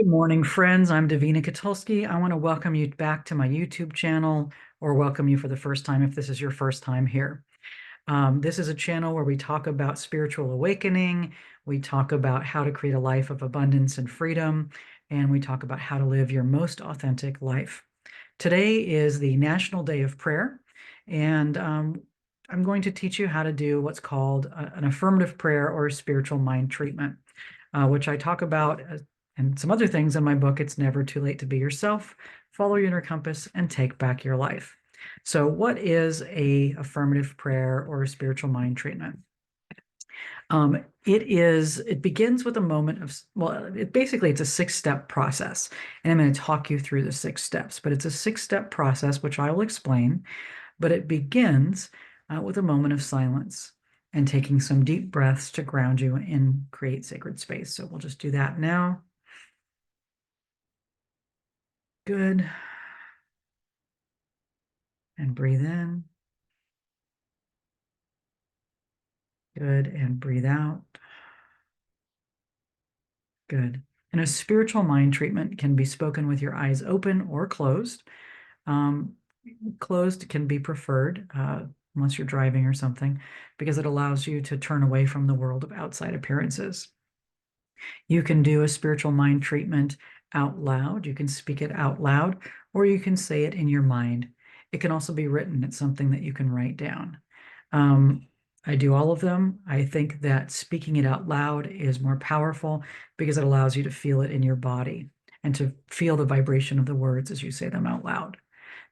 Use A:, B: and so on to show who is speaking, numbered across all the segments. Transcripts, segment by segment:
A: Good morning, friends. I'm DAVINA KOTULSKI. I want to welcome you back to my YouTube channel, or welcome you for the first time if this is your first time here. This is a channel where we talk about spiritual awakening, we talk about how to create a life of abundance and freedom, and we talk about how to live your most authentic life. Today is the National Day of Prayer, and I'm going to teach you how to do what's called an affirmative prayer or a spiritual mind treatment, which I talk about and some other things in my book. It's Never Too Late to Be Yourself, Follow Your Inner Compass, and Take Back Your Life. So what is a affirmative prayer or a spiritual mind treatment? It begins with a moment of, it's a 6-step process. And I'm going to talk you through the 6 steps, but it's a 6-step process, which I will explain. But it begins with a moment of silence and taking some deep breaths to ground you and create sacred space. So we'll just do that now. Good. And breathe in. Good. And breathe out. Good. And a spiritual mind treatment can be spoken with your eyes open or closed. Closed can be preferred unless you're driving or something, because it allows you to turn away from the world of outside appearances. You can do a spiritual mind treatment out loud. You can speak it out loud, or you can say it in your mind. It can also be written. It's something that you can write down. I do all of them. I think that speaking it out loud is more powerful because it allows you to feel it in your body and to feel the vibration of the words as you say them out loud.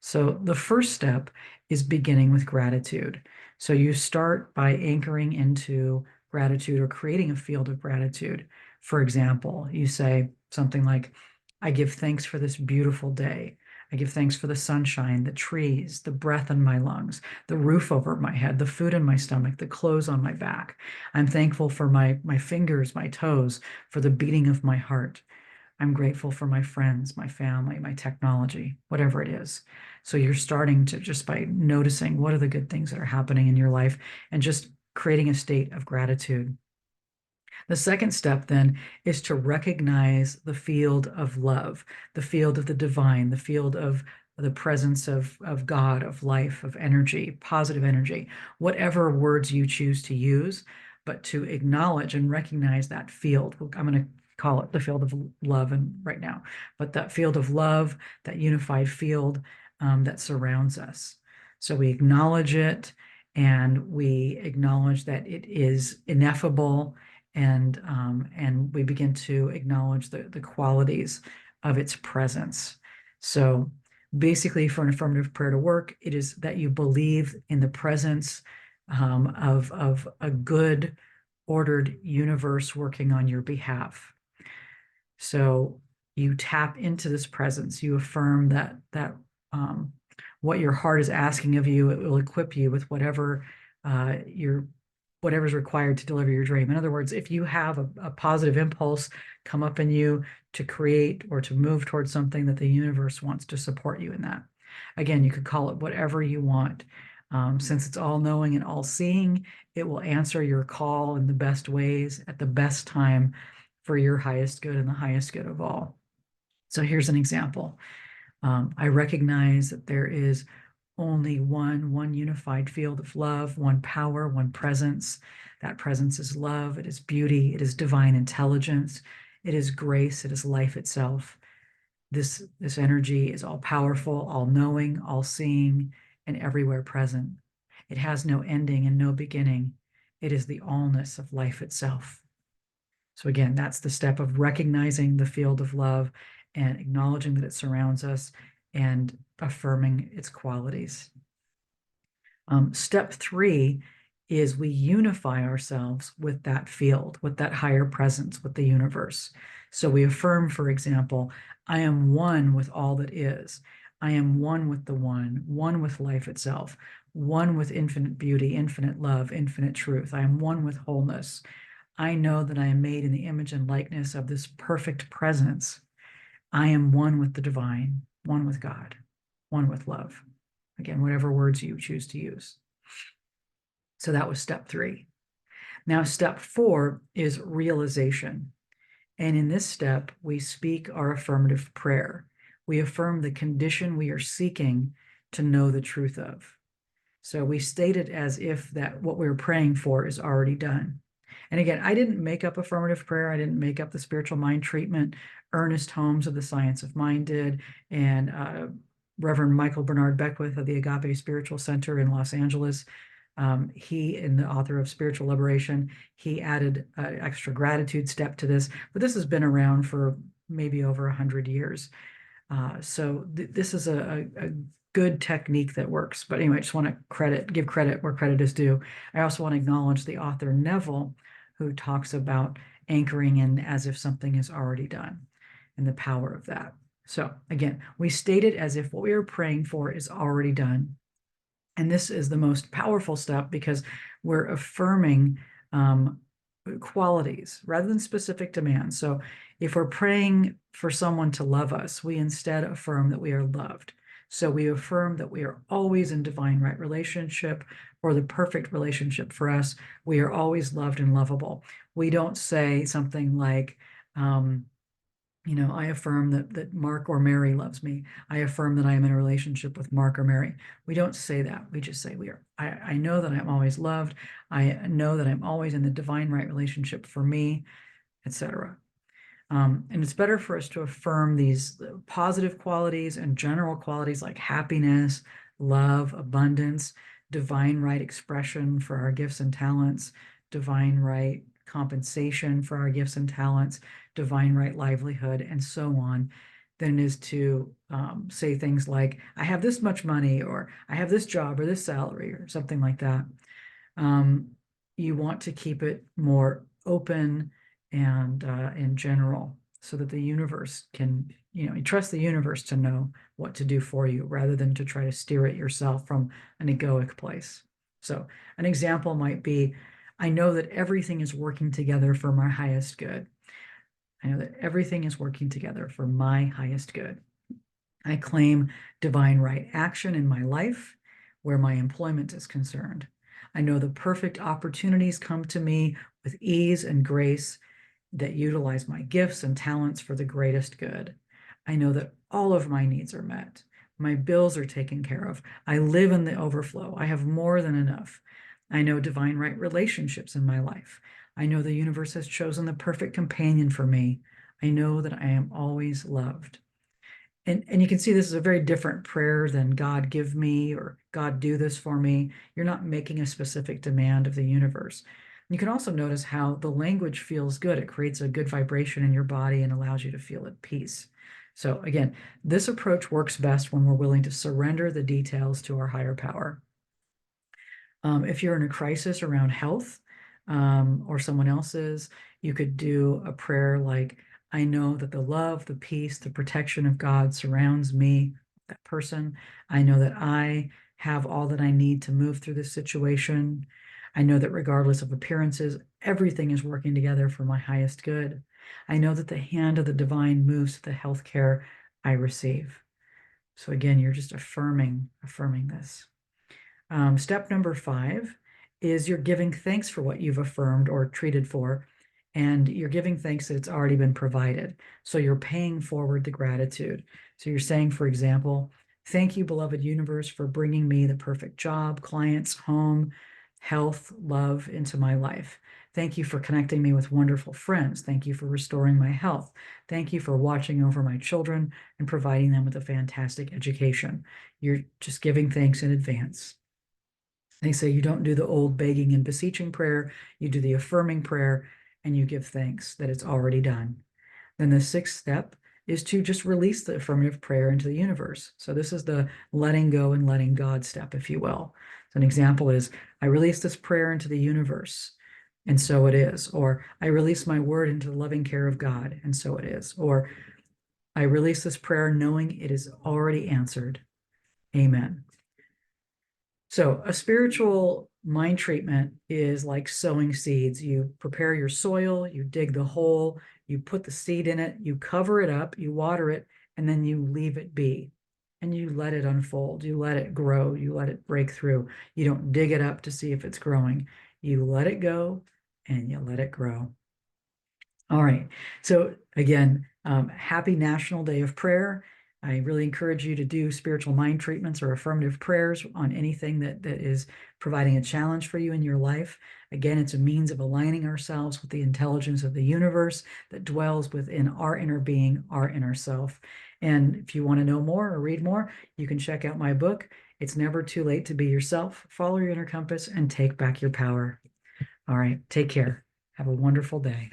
A: So the first step is beginning with gratitude. So you start by anchoring into gratitude or creating a field of gratitude. For example, you say something like, I give thanks for this beautiful day. I give thanks for the sunshine, the trees, the breath in my lungs, the roof over my head, the food in my stomach, the clothes on my back. I'm thankful for my fingers, my toes, for the beating of my heart. I'm grateful for my friends, my family, my technology, whatever it is. So you're starting to, just by noticing what are the good things that are happening in your life and just creating a state of gratitude. The second step then is to recognize the field of love, the field of the divine, the field of the presence of God, of life, of energy, positive energy, whatever words you choose to use, but to acknowledge and recognize that field. I'm going to call it the field of love and right now, but that field of love, that unified field that surrounds us. So we acknowledge it, and we acknowledge that it is ineffable, and we begin to acknowledge the qualities of its presence. So basically, for an affirmative prayer to work, it is that you believe in the presence of a good, ordered universe working on your behalf. So you tap into this presence. You affirm that what your heart is asking of you, it will equip you with whatever's required to deliver your dream. In other words, if you have a positive impulse come up in you to create or to move towards something, that the universe wants to support you in that. Again, you could call it whatever you want. Since it's all-knowing and all-seeing, it will answer your call in the best ways at the best time for your highest good and the highest good of all. So here's an example. I recognize that there is only one unified field of love, one power, one presence. That presence is love, it is beauty, it is divine intelligence, it is grace, it is life itself. This energy is all powerful, all knowing, all seeing, and everywhere present. It has no ending and no beginning. It is the allness of life itself. So again, that's the step of recognizing the field of love and acknowledging that it surrounds us and affirming its qualities. Step 3 is we unify ourselves with that field, with that higher presence, with the universe. So we affirm, for example, I am one with all that is. I am one with the one with life itself, one with infinite beauty, infinite love, infinite truth. I am one with wholeness. I know that I am made in the image and likeness of this perfect presence. I am one with the divine, one with God, one with love. Again, whatever words you choose to use. So that was step 3. Now, step 4 is realization. And in this step, we speak our affirmative prayer. We affirm the condition we are seeking to know the truth of. So we state it as if that what we're praying for is already done. And again, I didn't make up affirmative prayer. I didn't make up the spiritual mind treatment. Ernest Holmes of the Science of Mind did, and Reverend Michael Bernard Beckwith of the Agape Spiritual Center in Los Angeles. He, in the author of Spiritual Liberation, he added an extra gratitude step to this, but this has been around for maybe over 100 years. So this is a good technique that works. But anyway, I just want to give credit where credit is due. I also want to acknowledge the author Neville, who talks about anchoring in as if something is already done and the power of that. So again, we state it as if what we are praying for is already done. And this is the most powerful step because we're affirming qualities rather than specific demands. So if we're praying for someone to love us, we instead affirm that we are loved. So we affirm that we are always in divine right relationship or the perfect relationship for us. We are always loved and lovable. We don't say something like, I affirm that Mark or Mary loves me. I affirm that I am in a relationship with Mark or Mary. We don't say that. We just say I know that I'm always loved. I know that I'm always in the divine right relationship for me, etc. And it's better for us to affirm these positive qualities and general qualities like happiness, love, abundance, divine right expression for our gifts and talents, divine right compensation for our gifts and talents, divine right livelihood, and so on, than it is to say things like, I have this much money, or I have this job or this salary, or something like that. You want to keep it more open and in general, so that the universe can, you trust the universe to know what to do for you rather than to try to steer it yourself from an egoic place. So an example might be, I know that everything is working together for my highest good. I know that everything is working together for my highest good. I claim divine right action in my life where my employment is concerned. I know the perfect opportunities come to me with ease and grace that utilize my gifts and talents for the greatest good. I know that all of my needs are met. My bills are taken care of. I live in the overflow. I have more than enough. I know divine right relationships in my life. I know the universe has chosen the perfect companion for me. I know that I am always loved. And you can see this is a very different prayer than God give me or God do this for me. You're not making a specific demand of the universe. You can also notice how the language feels good. It creates a good vibration in your body and allows you to feel at peace. So again, this approach works best when we're willing to surrender the details to our higher power. If you're in a crisis around health or someone else's, you could do a prayer like, I know that the love, the peace, the protection of God surrounds me, that person. I know that I have all that I need to move through this situation. I know that regardless of appearances, everything is working together for my highest good. I know that the hand of the divine moves to the health care I receive. So again, you're just affirming this. Step number 5 is you're giving thanks for what you've affirmed or treated for, and you're giving thanks that it's already been provided. So you're paying forward the gratitude. So you're saying, for example, thank you, beloved universe, for bringing me the perfect job, clients, home, health, love into my life. Thank you for connecting me with wonderful friends. Thank you for restoring my health. Thank you for watching over my children and providing them with a fantastic education. You're just giving thanks in advance. They say you don't do the old begging and beseeching prayer, you do the affirming prayer, and you give thanks that it's already done. Then the 6th step is to just release the affirmative prayer into the universe. So this is the letting go and letting God step, if you will. So an example is, I release this prayer into the universe, and so it is. Or I release my word into the loving care of God, and so it is. Or I release this prayer knowing it is already answered. Amen. So a spiritual mind treatment is like sowing seeds. You prepare your soil, you dig the hole, you put the seed in it, you cover it up, you water it, and then you leave it be. And you let it unfold, you let it grow, you let it break through. You don't dig it up to see if it's growing. You let it go and you let it grow. All right. So again, happy National Day of Prayer. I really encourage you to do spiritual mind treatments or affirmative prayers on anything that is providing a challenge for you in your life. Again, it's a means of aligning ourselves with the intelligence of the universe that dwells within our inner being, our inner self. And if you want to know more or read more, you can check out my book. It's Never Too Late to Be Yourself. Follow your inner compass and take back your power. All right. Take care. Have a wonderful day.